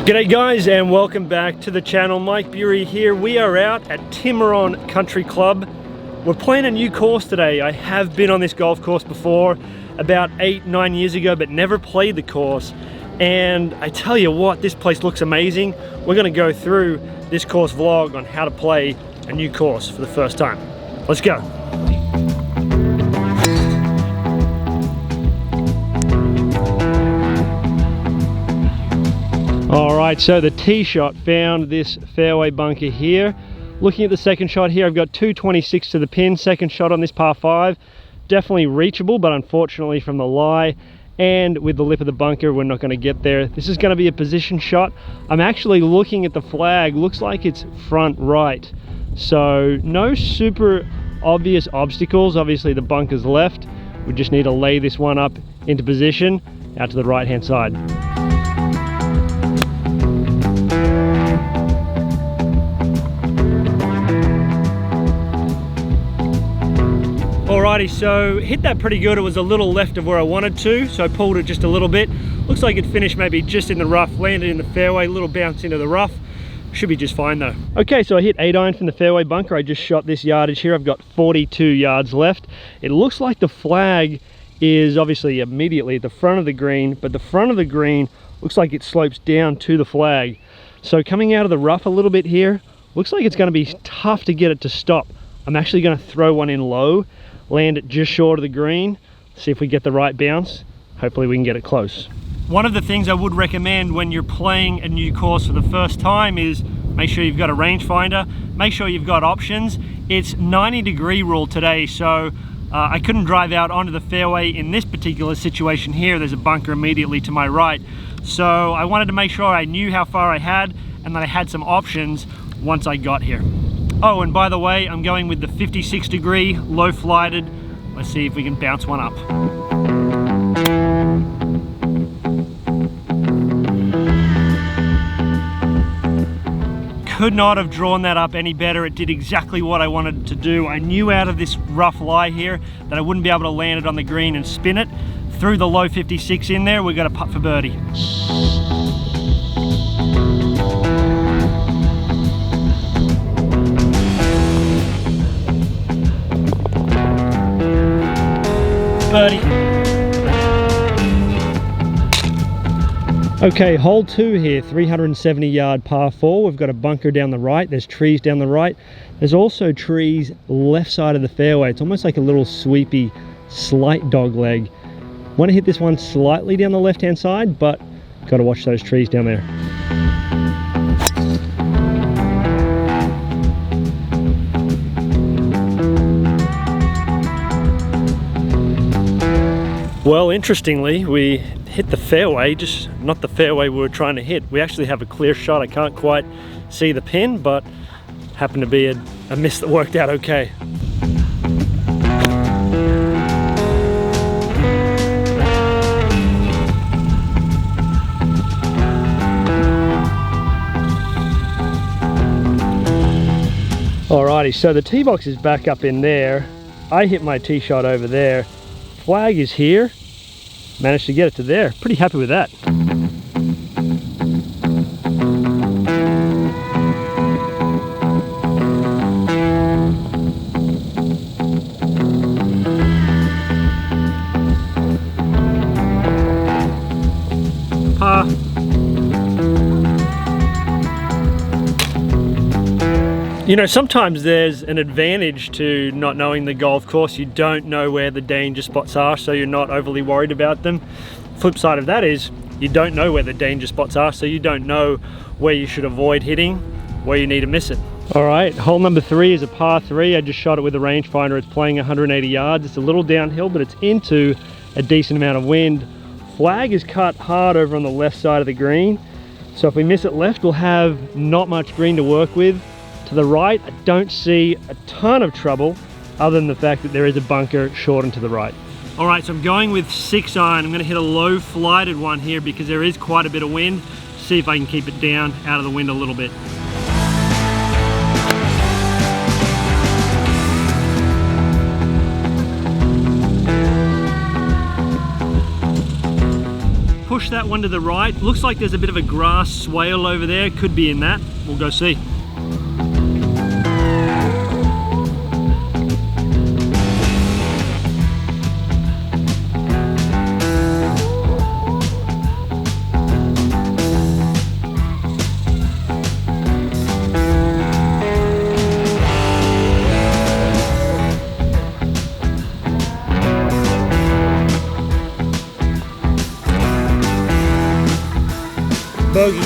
G'day guys, and welcome back to the channel. Mike Bury here. We are out at Timarron Country Club. We're playing a new course today. I have been on this golf course before about 8-9 years ago, but never played the course. And I tell you what, this place looks amazing. We're gonna go through this course vlog on how to play a new course for the first time. Let's go. Alright, so the tee shot found this fairway bunker here. Looking at the second shot here, I've got 226 to the pin. Second shot on this par 5. Definitely reachable, but unfortunately from the lie and with the lip of the bunker, we're not going to get there. This is going to be a position shot. I'm actually looking at the flag. Looks like it's front right. So no super obvious obstacles. Obviously the bunker's left. We just need to lay this one up into position out to the right hand side. Alrighty, so hit that pretty good. It was a little left of where I wanted to, so I pulled it just a little bit. Looks like it finished maybe just in the rough, landed in the fairway, a little bounce into the rough. Should be just fine though. Okay, so I hit 8-iron from the fairway bunker. I just shot this yardage here. I've got 42 yards left. It looks like the flag is obviously immediately at the front of the green, but the front of the green looks like it slopes down to the flag. So coming out of the rough a little bit here, looks like it's going to be tough to get it to stop. I'm actually going to throw one in low, land it just short of the green, see if we get the right bounce. Hopefully we can get it close. One of the things I would recommend when you're playing a new course for the first time is make sure you've got a rangefinder, make sure you've got options. It's 90-degree rule today, so I couldn't drive out onto the fairway in this particular situation here. There's a bunker immediately to my right. So I wanted to make sure I knew how far I had and that I had some options once I got here. Oh, and by the way, I'm going with the 56-degree low flighted. Let's see if we can bounce one up. Could not have drawn that up any better. It did exactly what I wanted it to do. I knew out of this rough lie here that I wouldn't be able to land it on the green and spin it. Threw the low 56 in there, we got a putt for birdie. Birdie. Okay, hole 2 here, 370-yard par 4. We've got a bunker down the right. There's trees down the right. There's also trees left side of the fairway. It's almost like a little sweepy, slight dog leg. Want to hit this one slightly down the left-hand side, but got to watch those trees down there. Well, interestingly, we hit the fairway, just not the fairway we were trying to hit. We actually have a clear shot. I can't quite see the pin, but happened to be a miss that worked out okay. Alrighty, so the tee box is back up in there. I hit my tee shot over there. Flag is here. Managed to get it to there. Pretty happy with that. Par. You know, sometimes there's an advantage to not knowing the golf course. You don't know where the danger spots are, so you're not overly worried about them. Flip side of that is you don't know where the danger spots are, so you don't know where you should avoid hitting, where you need to miss it. All right, hole number 3 is a par 3. I just shot it with a rangefinder. It's playing 180 yards. It's a little downhill, but it's into a decent amount of wind. Flag is cut hard over on the left side of the green. So if we miss it left, we'll have not much green to work with. To the right, I don't see a ton of trouble other than the fact that there is a bunker short and to the right. All right, so I'm going with 6-iron. I'm gonna hit a low flighted one here because there is quite a bit of wind. See if I can keep it down out of the wind a little bit. push that one to the right. Looks like there's a bit of a grass swale over there. Could be in that. We'll go see. Bogey.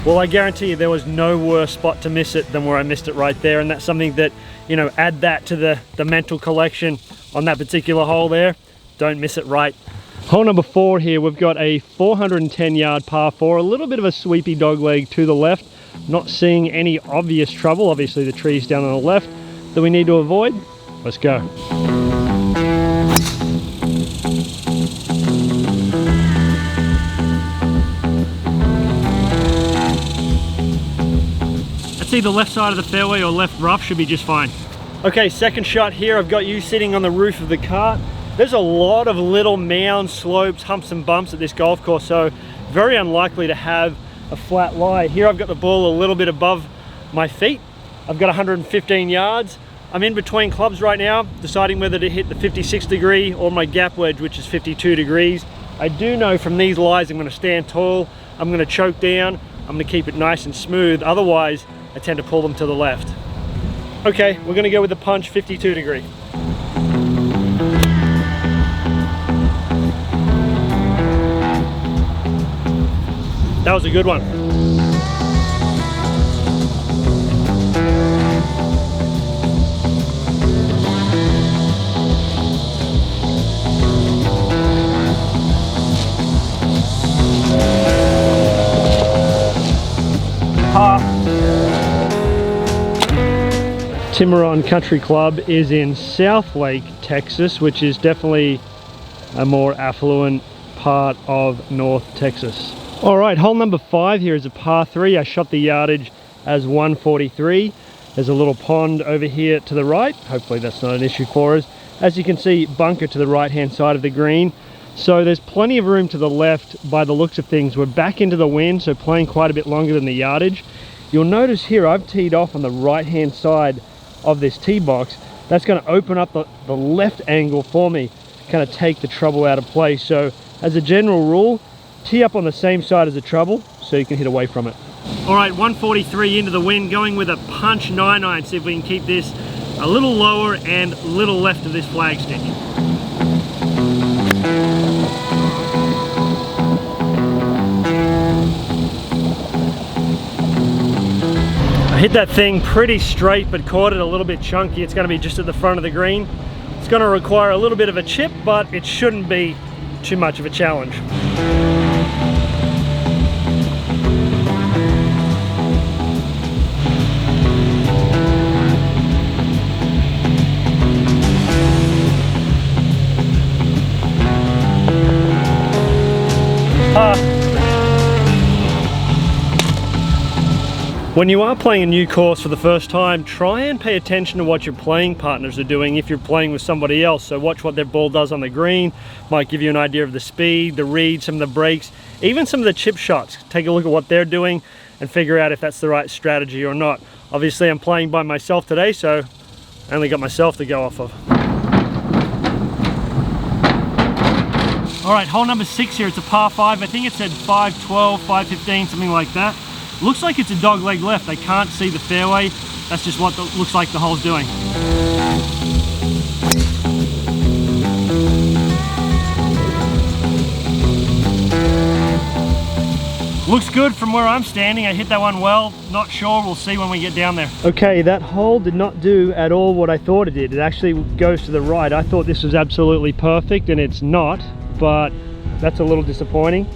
Well, I guarantee you there was no worse spot to miss it than where I missed it right there, and that's something that, you know, add that to the mental collection on that particular hole there. Don't miss it right. Hole number 4 here, we've got a 410 yard par 4, a little bit of a sweepy dogleg to the left. Not seeing any obvious trouble. Obviously the tree's down on the left that we need to avoid. Let's go. It's either left side of the fairway or left rough, should be just fine. Okay, second shot here. I've got you sitting on the roof of the cart. There's a lot of little mounds, slopes, humps and bumps at this golf course, so very unlikely to have a flat lie. Here I've got the ball a little bit above my feet. I've got 115 yards. I'm in between clubs right now, deciding whether to hit the 56 degree or my gap wedge, which is 52 degrees. I do know from these lies I'm going to stand tall, I'm going to choke down, I'm going to keep it nice and smooth. Otherwise, I tend to pull them to the left. Okay, we're going to go with the punch 52 degree. That was a good one. Timarron Country Club is in Southlake, Texas, which is definitely a more affluent part of North Texas. All right, hole number 5 here is a par 3. I shot the yardage as 143. There's a little pond over here to the right. Hopefully that's not an issue for us. As you can see, bunker to the right hand side of the green. So there's plenty of room to the left by the looks of things. We're back into the wind, so playing quite a bit longer than the yardage. You'll notice here I've teed off on the right hand side of this tee box. That's going to open up the left angle for me, kind of take the trouble out of play. So as a general rule, tee up on the same side as the trouble so you can hit away from it. All right, 143 into the wind, going with a punch 9-iron. See if we can keep this a little lower and a little left of this flagstick. I hit that thing pretty straight, but caught it a little bit chunky. It's going to be just at the front of the green. It's going to require a little bit of a chip, but it shouldn't be too much of a challenge. When you are playing a new course for the first time, try and pay attention to what your playing partners are doing if you're playing with somebody else. So watch what their ball does on the green, might give you an idea of the speed, the read, some of the breaks, even some of the chip shots. Take a look at what they're doing and figure out if that's the right strategy or not. Obviously I'm playing by myself today, so I only got myself to go off of. All right, hole number 6 here, it's a par 5. I think it said 512, 515, something like that. Looks like it's a dog leg left. I can't see the fairway. That's just what looks like the hole's doing. Looks good from where I'm standing. I hit that one well. Not sure, we'll see when we get down there. Okay, that hole did not do at all what I thought it did. It actually goes to the right. I thought this was absolutely perfect and it's not, but that's a little disappointing.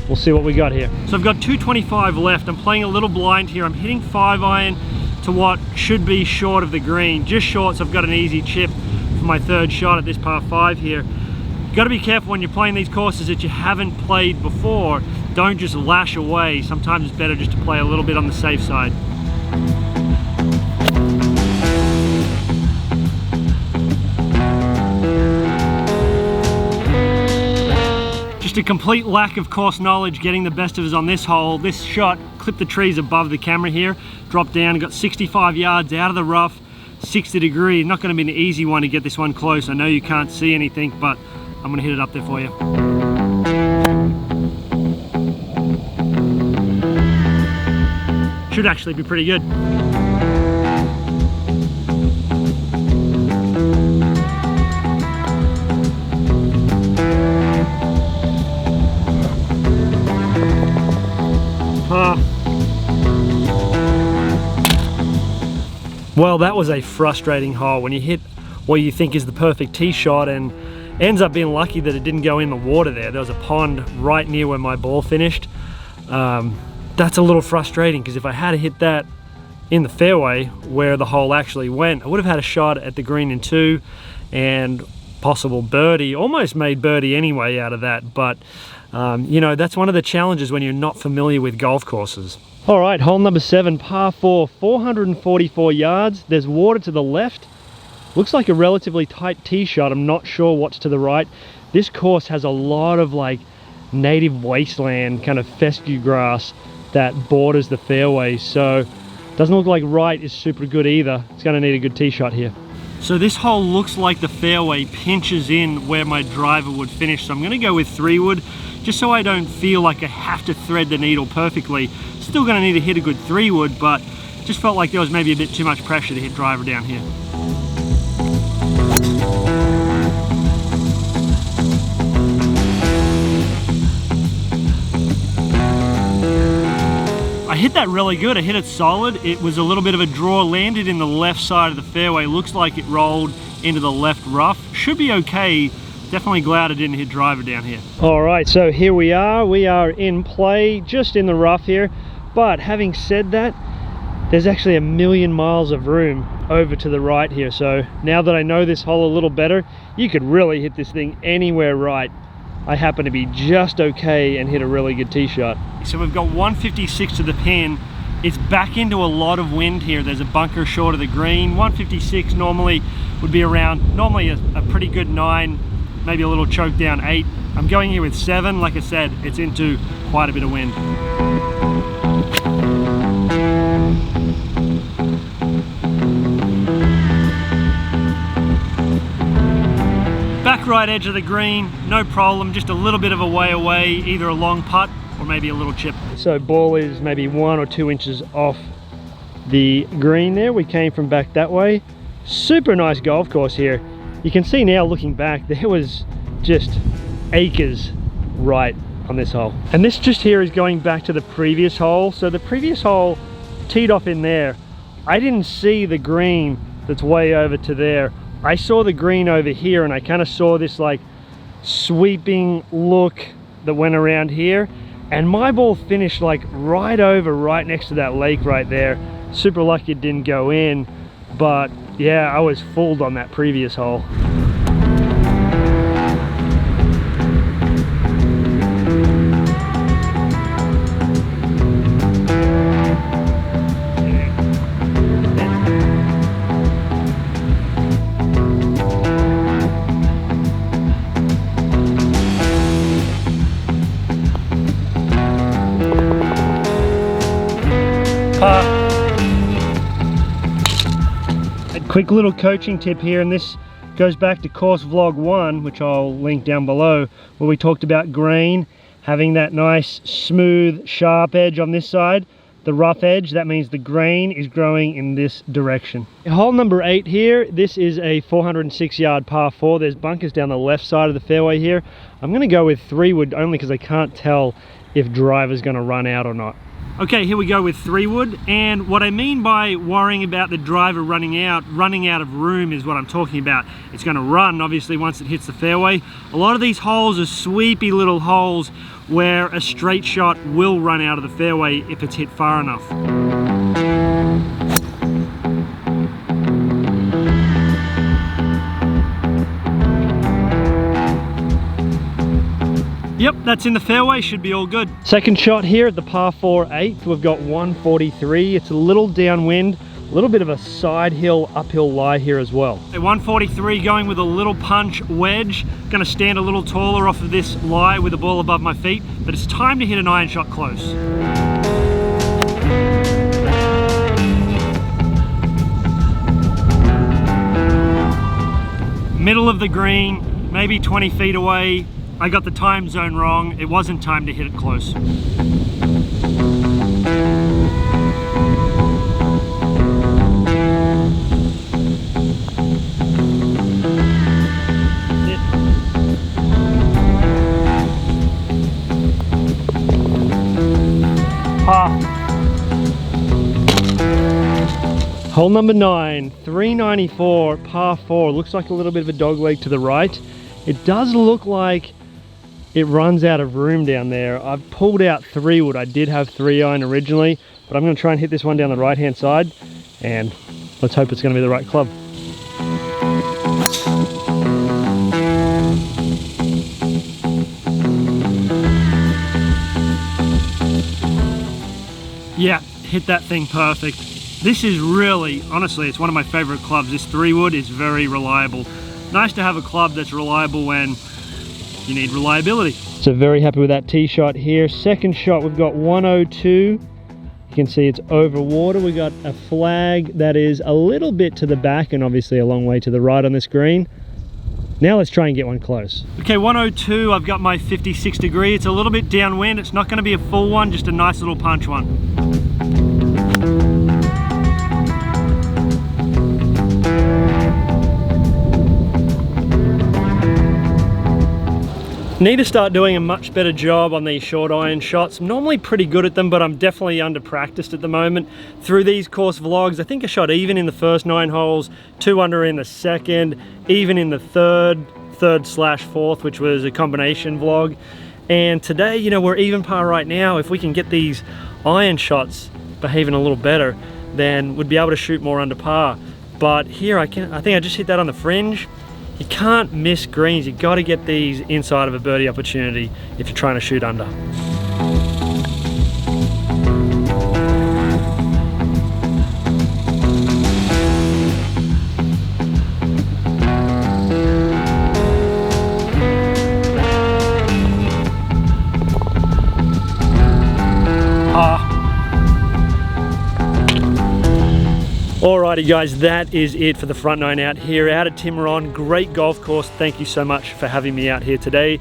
We'll see what we got here. So I've got 225 left. I'm playing a little blind here. I'm hitting 5-iron to what should be short of the green. Just short, so I've got an easy chip for my third shot at this par 5 here. You've got to be careful when you're playing these courses that you haven't played before. Don't just lash away. Sometimes it's better just to play a little bit on the safe side. Just a complete lack of course knowledge getting the best of us on this hole. This shot clipped the trees above the camera here, dropped down and got 65 yards out of the rough, 60 degree. Not going to be an easy one to get this one close. I know you can't see anything, but I'm going to hit it up there for you. Should actually be pretty good. Well, that was a frustrating hole when you hit what you think is the perfect tee shot and ends up being lucky that it didn't go in the water there. There was a pond right near where my ball finished. That's a little frustrating because if I had hit that in the fairway where the hole actually went, I would have had a shot at the green in 2 and possible birdie. Almost made birdie anyway out of that, but you know, that's one of the challenges when you're not familiar with golf courses. All right, hole number 7, par 4, 444 yards. There's water to the left. Looks like a relatively tight tee shot. I'm not sure what's to the right. This course has a lot of like native wasteland kind of fescue grass that borders the fairway, so doesn't look like right is super good either. It's going to need a good tee shot here. So this hole looks like the fairway pinches in where my driver would finish, so I'm going to go with 3-wood just so I don't feel like I have to thread the needle perfectly. Still going to need to hit a good 3-wood, but just felt like there was maybe a bit too much pressure to hit driver down here. I hit that really good. I hit it solid. It was a little bit of a draw, landed in the left side of the fairway. Looks like it rolled into the left rough. Should be okay. Definitely glad I didn't hit driver down here. All right, so here we are. We are in play, just in the rough here. But having said that, there's actually a million miles of room over to the right here. So now that I know this hole a little better, you could really hit this thing anywhere right. I happen to be just okay and hit a really good tee shot. So we've got 156 to the pin. It's back into a lot of wind here. There's a bunker short of the green. 156 normally would be around, normally a pretty good 9, maybe a little choke down 8. I'm going here with 7. Like I said, it's into quite a bit of wind. Back right edge of the green, no problem, just a little bit of a way away, either a long putt or maybe a little chip. So ball is maybe 1 or 2 inches off the green there. We came from back that way. Super nice golf course here. You can see now looking back, there was just acres right on this hole. And this just here is going back to the previous hole. So the previous hole teed off in there. I didn't see the green that's way over to there. I saw the green over here and I kind of saw this like sweeping look that went around here, and my ball finished like right next to that lake right there. Super lucky it didn't go in, but yeah, I was fooled on that previous hole. A quick little coaching tip here, and this goes back to course vlog 1, which I'll link down below, where we talked about grain having that nice smooth sharp edge on this side, the rough edge. That means the grain is growing in this direction. Hole number 8 here, this is a 406 yard par 4. There's bunkers down the left side of the fairway here. I'm going to go with 3-wood only because I can't tell if driver's going to run out or not. Okay, here we go with 3-wood, and what I mean by worrying about the driver running out of room is what I'm talking about. It's going to run, obviously, once it hits the fairway. A lot of these holes are sweepy little holes where a straight shot will run out of the fairway if it's hit far enough. Yep, that's in the fairway, should be all good. Second shot here at the par 4 8th. We've got 143. It's a little downwind. A little bit of a side hill, uphill lie here as well. At 143, going with a little punch wedge. Gonna stand a little taller off of this lie with the ball above my feet, but it's time to hit an iron shot close. Middle of the green, maybe 20 feet away. I got the time zone wrong. It wasn't time to hit it close. Hole number 9, 394, par 4. Looks like a little bit of a dog leg to the right. It does look like it runs out of room down there. I've pulled out 3 wood. I did have 3 iron originally, but I'm going to try and hit this one down the right hand side, and let's hope it's going to be the right club. Yeah, hit that thing perfect. This is really, honestly, it's one of my favorite clubs. This 3 wood is very reliable. Nice to have a club that's reliable when you need reliability. So very happy with that tee shot here. Second shot, we've got 102. You can see it's over water. We got a flag that is a little bit to the back and obviously a long way to the right on this green. Now let's try and get one close. Okay, 102, I've got my 56 degree. It's a little bit downwind. It's not going to be a full one, just a nice little punch one. Need to start doing a much better job on these short iron shots. I'm normally pretty good at them, but I'm definitely under practiced at the moment. Through these course vlogs, I think I shot even in the first 9 holes, 2 under in the second, even in the third/4th, which was a combination vlog. And today, you know, we're even par right now. If we can get these iron shots behaving a little better, then we'd be able to shoot more under par. But here, I think I just hit that on the fringe. You can't miss greens. You got to get these inside of a birdie opportunity if you're trying to shoot under. Alrighty guys, that is it for the front 9 out here out at Timarron. Great golf course. Thank you so much for having me out here today.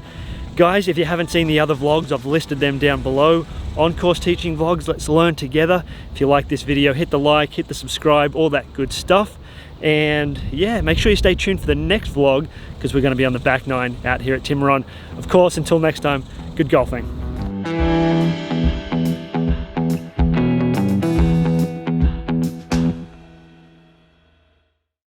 Guys, if you haven't seen the other vlogs, I've listed them down below. On-course teaching vlogs, let's learn together. If you like this video, hit the like, hit the subscribe, all that good stuff. And yeah, make sure you stay tuned for the next vlog because we're going to be on the back 9 out here at Timarron. Of course, until next time, good golfing.